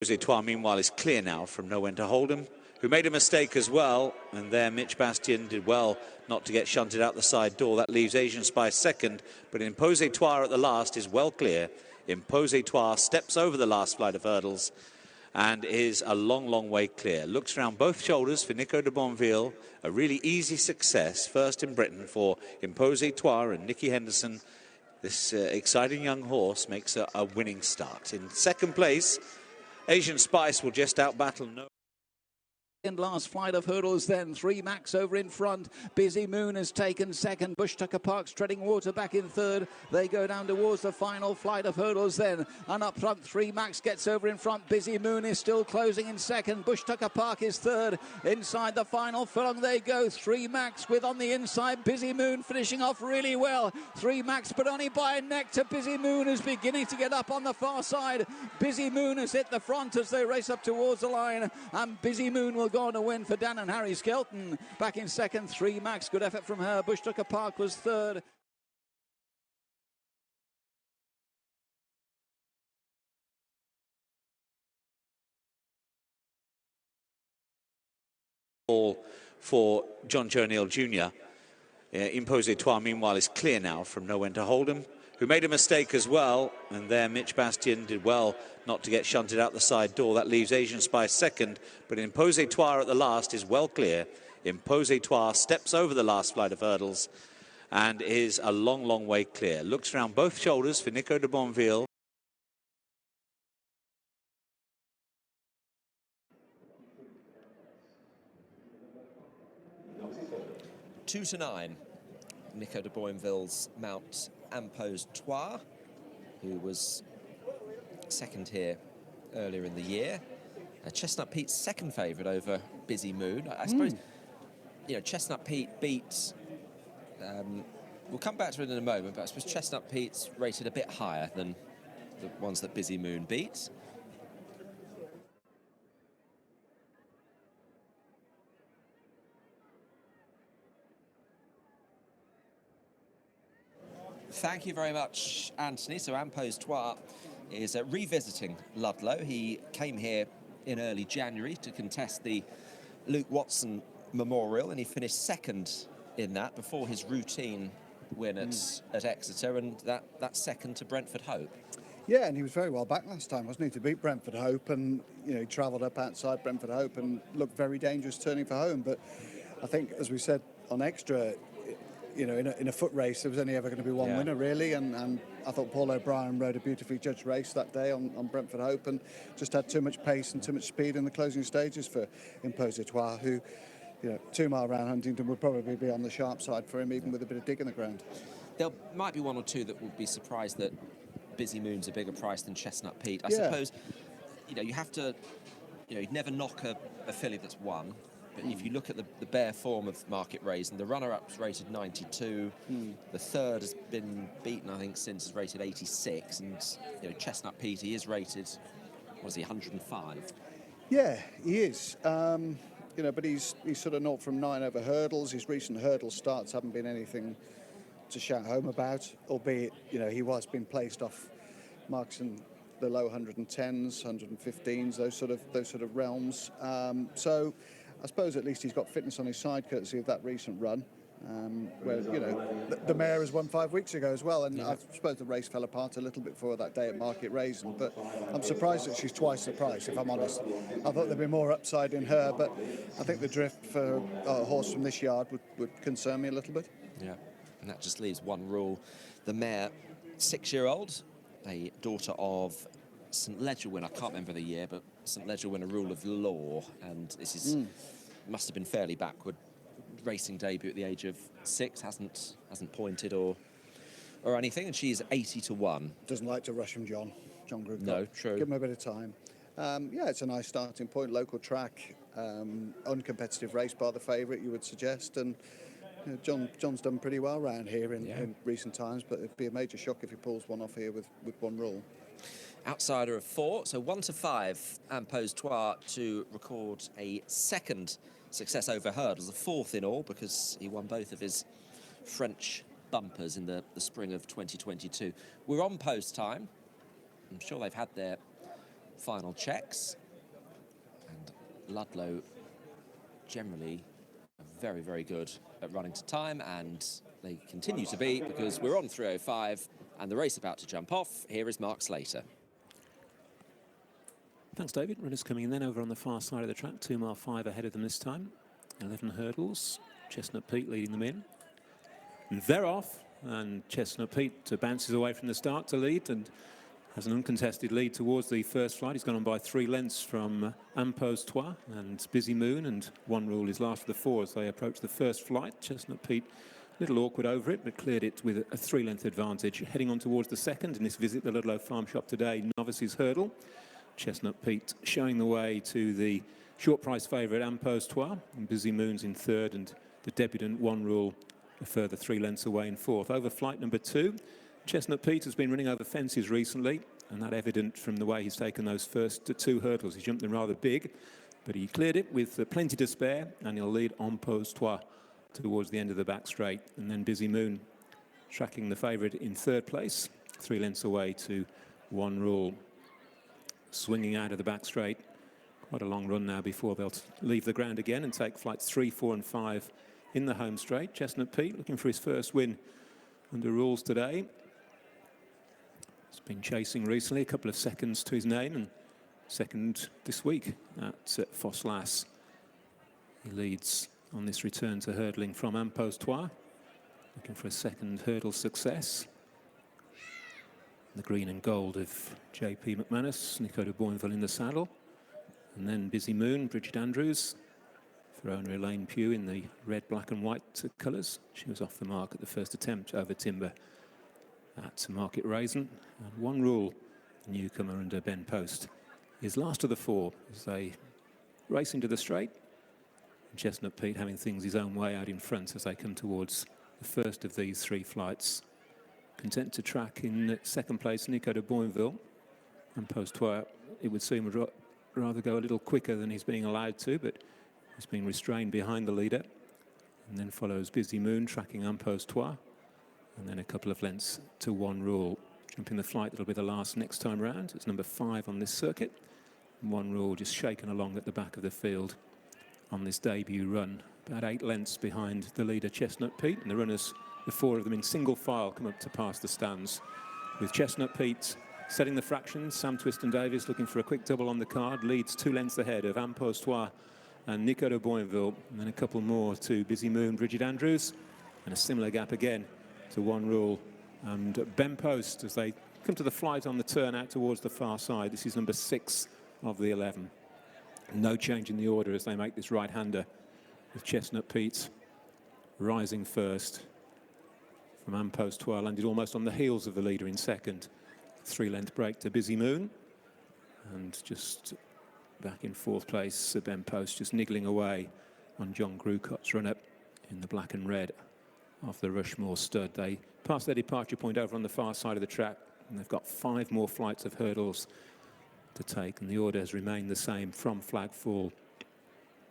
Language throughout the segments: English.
Etoile, meanwhile, is clear now from No When to Hold Him, who made a mistake as well. And there, Mitch Bastian did well not to get shunted out the side door. That leaves Asian Spy second, but Impose Etoile at the last is well clear. Impose Etoile steps over the last flight of hurdles and is a long, long way clear. Looks around both shoulders for Nico de Bonville. A really easy success, first in Britain for Impose Etoile and Nicky Henderson. This exciting young horse makes a winning start. In second place, Asian Spice will just out-battle No. And last flight of hurdles then. 3 Max over in front. Busy Moon has taken second. Bush Tucker Park's treading water back in third. They go down towards the final flight of hurdles then. And up front, 3 Max gets over in front. Busy Moon is still closing in second. Bush Tucker Park is third. Inside the final furlong they go. 3 Max with on the inside. Busy Moon finishing off really well. 3 Max but only by a neck to Busy Moon, who's beginning to get up on the far side. Busy Moon has hit the front as they race up towards the line. And Busy Moon will go on to win for Dan and Harry Skelton. Back in second, 3 Max. Good effort from her. Bush Tucker Park was third. For John Joe O'Neill Jr. Impose Etoile, meanwhile, is clear now from No When to Hold Him, who made a mistake as well. And there, Mitch Bastian did well not to get shunted out the side door. That leaves Asian Spy second, but Impose Etoile at the last is well clear. Impose Etoile steps over the last flight of hurdles and is a long, long way clear. Looks around both shoulders for Nico de Bonville. 2 to 9. Nico de Boinville's mount Impose Etoile, who was second here earlier in the year. Chestnut Pete's second favourite over Busy Moon. I suppose, you know, Chestnut Pete beat... we'll come back to it in a moment, but I suppose Chestnut Pete's rated a bit higher than the ones that Busy Moon beat. Thank you very much, Anthony. So Impose Etoile is revisiting Ludlow. He came here in early January to contest the Luke Watson Memorial, and he finished second in that before his routine win at Exeter, and that second to Brentford Hope. Yeah, and he was very well back last time, wasn't he, to beat Brentford Hope, and you know, he travelled up outside Brentford Hope and looked very dangerous turning for home. But I think, as we said on Extra, you know, in a foot race, there was only ever going to be one winner, really, and I thought Paul O'Brien rode a beautifully judged race that day on Brentford Hope, and just had too much pace and too much speed in the closing stages for Impose Etoile, who, you know, 2 mile round Huntington would probably be on the sharp side for him, even with a bit of dig in the ground. There might be one or two that would be surprised that Busy Moon's a bigger price than Chestnut Pete. I suppose, you know, you have to, you know, you'd never knock a filly that's won. But if you look at the bare form of Market Raising, the runner-up's rated 92. The third has been beaten, I think, since is rated 86. And, you know, Chestnut Pete, he is rated, what is he, 105? Yeah, he is. You know, but he's sort of 0 from 9 over hurdles. His recent hurdle starts haven't been anything to shout home about, albeit, you know, he was being placed off marks in the low 110s, 115s, those sort of realms. So I suppose at least he's got fitness on his side, courtesy of that recent run, where, you know, the mare has won 5 weeks ago as well, and I suppose the race fell apart a little bit for her that day at Market Raising, but I'm surprised that she's twice the price, if I'm honest. I thought there'd be more upside in her, but I think the drift for a horse from this yard would concern me a little bit. Yeah, and that just leaves one rule. The mare, 6-year-old, a daughter of St Ledger winner, I can't remember the year, but St Ledger winner, Rule of Law, and this is must have been fairly backward. Racing debut at the age of 6, hasn't pointed or anything, and she's 80 to 1. Doesn't like to rush him, John Grudcott. No, true. Give him a bit of time. Yeah, it's a nice starting point, local track, uncompetitive race by the favourite, you would suggest, and you know, John's done pretty well around here in recent times, but it'd be a major shock if he pulls one off here with one rule. Outsider of 4, so 1 to 5, Impose Etoile to record a second success over hurdles, a 4th in all, because he won both of his French bumpers in the spring of 2022. We're on post time. I'm sure they've had their final checks. And Ludlow generally are very, very good at running to time, and they continue to be, because we're on 3:05 and the race about to jump off. Here is Mark Slater. Thanks, David. Runners coming in then over on the far side of the track, 2 mile 5 ahead of them this time. 11 hurdles, Chestnut Pete leading them in. And they're off, and Chestnut Pete bounces away from the start to lead and has an uncontested lead towards the first flight. He's gone on by 3 lengths from Impose-Toi and Busy Moon, and One Rule is last of the 4 as they approach the first flight. Chestnut Pete a little awkward over it, but cleared it with a 3-length advantage. Heading on towards the second in this visit, the Ludlow Farm Shop today, Novices Hurdle. Chestnut Pete showing the way to the short price favourite Impose-Toi, and Busy Moon's in third, and the debutant One Rule a further 3 lengths away in fourth. Over flight number 2, Chestnut Pete has been running over fences recently, and that evident from the way he's taken those first 2 hurdles. He jumped them rather big, but he cleared it with plenty to spare, and he'll lead Impose-Toi towards the end of the back straight. And then Busy Moon tracking the favourite in third place, 3 lengths away to One Rule. Swinging out of the back straight. Quite a long run now before they'll leave the ground again and take flights 3, 4 and 5 in the home straight. Chestnut Pete looking for his first win under rules today. He's been chasing recently, a couple of seconds to his name, and second this week at Fosslas. He leads on this return to hurdling from Impose-Toi, looking for a second hurdle success. The green and gold of J.P. McManus, Nico de Boinville in the saddle. And then Busy Moon, Bridget Andrews, for owner Elaine Pugh in the red, black and white colours. She was off the mark at the first attempt over Timber at Market Raisin. And One Rule, the newcomer under Ben Post, is last of the 4 as they race into the straight. And Chestnut Pete having things his own way out in front as they come towards the first of these 3 flights. Content to track in second place, Nico de Boinville. And Impose-Toi, it would seem, would rather go a little quicker than he's being allowed to, but he's being restrained behind the leader. And then follows Busy Moon, tracking Impose-Toi. And then a couple of lengths to One Rule. Jumping the flight, that'll be the last next time round. It's number 5 on this circuit. And One Rule just shaken along at the back of the field on this debut run. About 8 lengths behind the leader, Chestnut Pete, and the runners, the 4 of them in single file, come up to pass the stands. With Chestnut Pete setting the fractions, Sam Twiston-Davies looking for a quick double on the card, leads 2 lengths ahead of Impose-Toi and Nico de Boinville, and then a couple more to Busy Moon, Bridget Andrews, and a similar gap again to One Rule and Ben Post as they come to the flight on the turn out towards the far side. This is number 6 of the 11. No change in the order as they make this right-hander, with Chestnut Pete rising first. From Impose-Toi, landed almost on the heels of the leader in second. 3-length break to Busy Moon. And just back in fourth place, Ben Post just niggling away on John Grucott's run-up in the black and red off the Rushmore stud. They passed their departure point over on the far side of the track, and they've got 5 more flights of hurdles to take, and the order has remained the same from flag fall.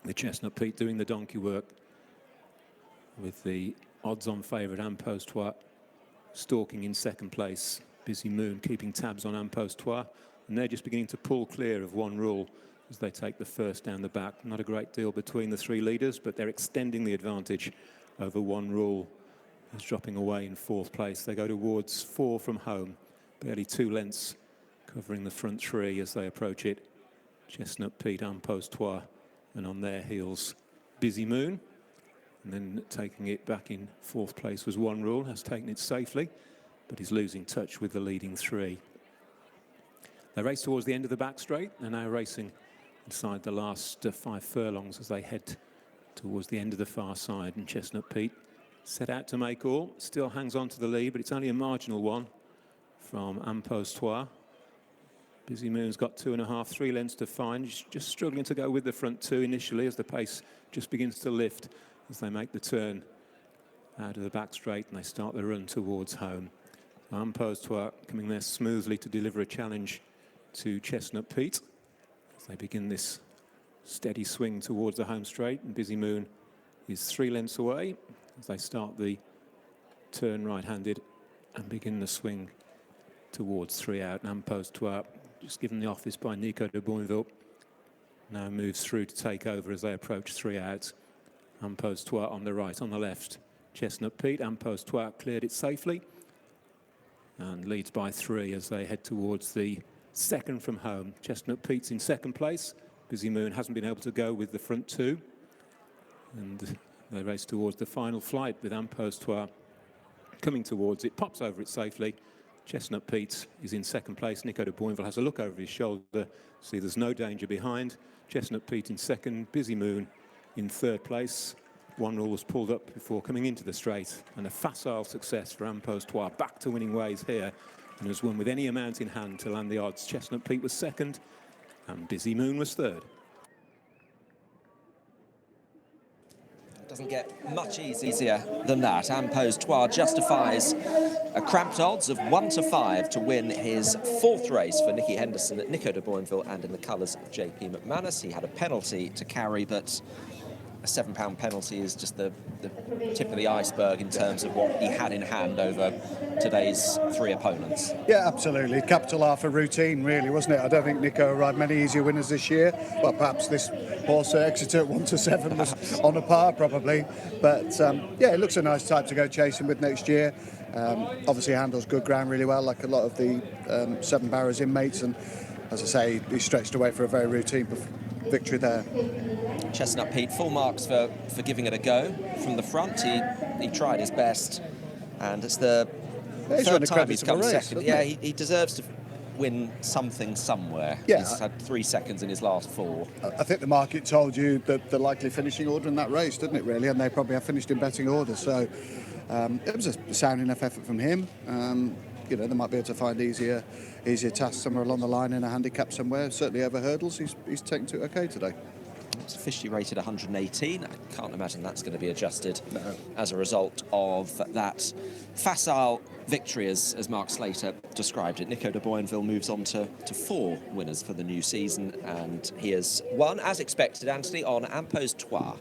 The Chestnut Pete doing the donkey work with the odds-on favourite Impose-Toi stalking in second place. Busy Moon keeping tabs on Impose-Toi, and they're just beginning to pull clear of One Rule as they take the first down the back. Not a great deal between the 3 leaders, but they're extending the advantage over One Rule. Is dropping away in fourth place. They go towards 4 from home, barely 2 lengths covering the front 3 as they approach it. Chestnut Pete, Impose-Toi, and on their heels Busy Moon. And then taking it back in fourth place was One Rule, has taken it safely, but he's losing touch with the leading 3. They race towards the end of the back straight. They're now racing inside the last 5 furlongs as they head towards the end of the far side. And Chestnut Pete set out to make all, still hangs on to the lead, but it's only a marginal one from Impose-Toi. Busy Moon's got 2.5, 3 lengths to find. He's just struggling to go with the front 2 initially as the pace just begins to lift as they make the turn out of the back straight and they start the run towards home. Impose-Toi coming there smoothly to deliver a challenge to Chestnut Pete as they begin this steady swing towards the home straight, and Busy Moon is 3 lengths away as they start the turn right-handed and begin the swing towards 3 out. And Impose-Toi just given the office by Nico de Boinville. Now moves through to take over as they approach 3 out. Impose-Toi on the right, on the left. Chestnut Pete, Impose-Toi cleared it safely and leads by 3 as they head towards the second from home. Chestnut Pete's in second place. Busy Moon hasn't been able to go with the front 2. And they race towards the final flight with Impose-Toi coming towards it, pops over it safely. Chestnut Pete is in second place. Nico de Boinville has a look over his shoulder, see there's no danger behind. Chestnut Pete in second, Busy Moon in third place. One rule was pulled up before coming into the straight, and a facile success for Impose-Toi, back to winning ways here, and has won with any amount in hand to land the odds. Chestnut Pete was second, and Busy Moon was third. Doesn't get much easier than that. Impose-Toi justifies a cramped odds of 1-5 to win his 4th race for Nicky Henderson at Nico de Boinville and in the colours of JP McManus. He had a penalty to carry, but a £7 penalty is just the tip of the iceberg in terms of what he had in hand over today's 3 opponents. Yeah, absolutely. Capital R for routine, really, wasn't it? I don't think Nico arrived many easier winners this year. Well, perhaps this horse Exeter at 1-7 was on a par, probably. But, yeah, it looks a nice type to go chasing with next year. Obviously handles good ground really well, like a lot of the 7 Barrows inmates. And, as I say, he stretched away for a very routine victory there. Chestnut Pete, full marks for giving it a go from the front. He tried his best, and it's the third time he's come second. Yeah, he deserves to win something somewhere. Yeah. He's had 3 seconds in his last 4. I think the market told you that the likely finishing order in that race, didn't it, really? And they probably have finished in betting order. So it was a sound enough effort from him. You know, they might be able to find easier tasks somewhere along the line in a handicap somewhere. Certainly over hurdles, he's taken to it okay today. It's officially rated 118. I can't imagine that's going to be adjusted as a result of that facile victory, as Mark Slater described it. Nico de Boinville moves on to 4 winners for the new season, and he has won, as expected, Anthony, on Impose-Toi.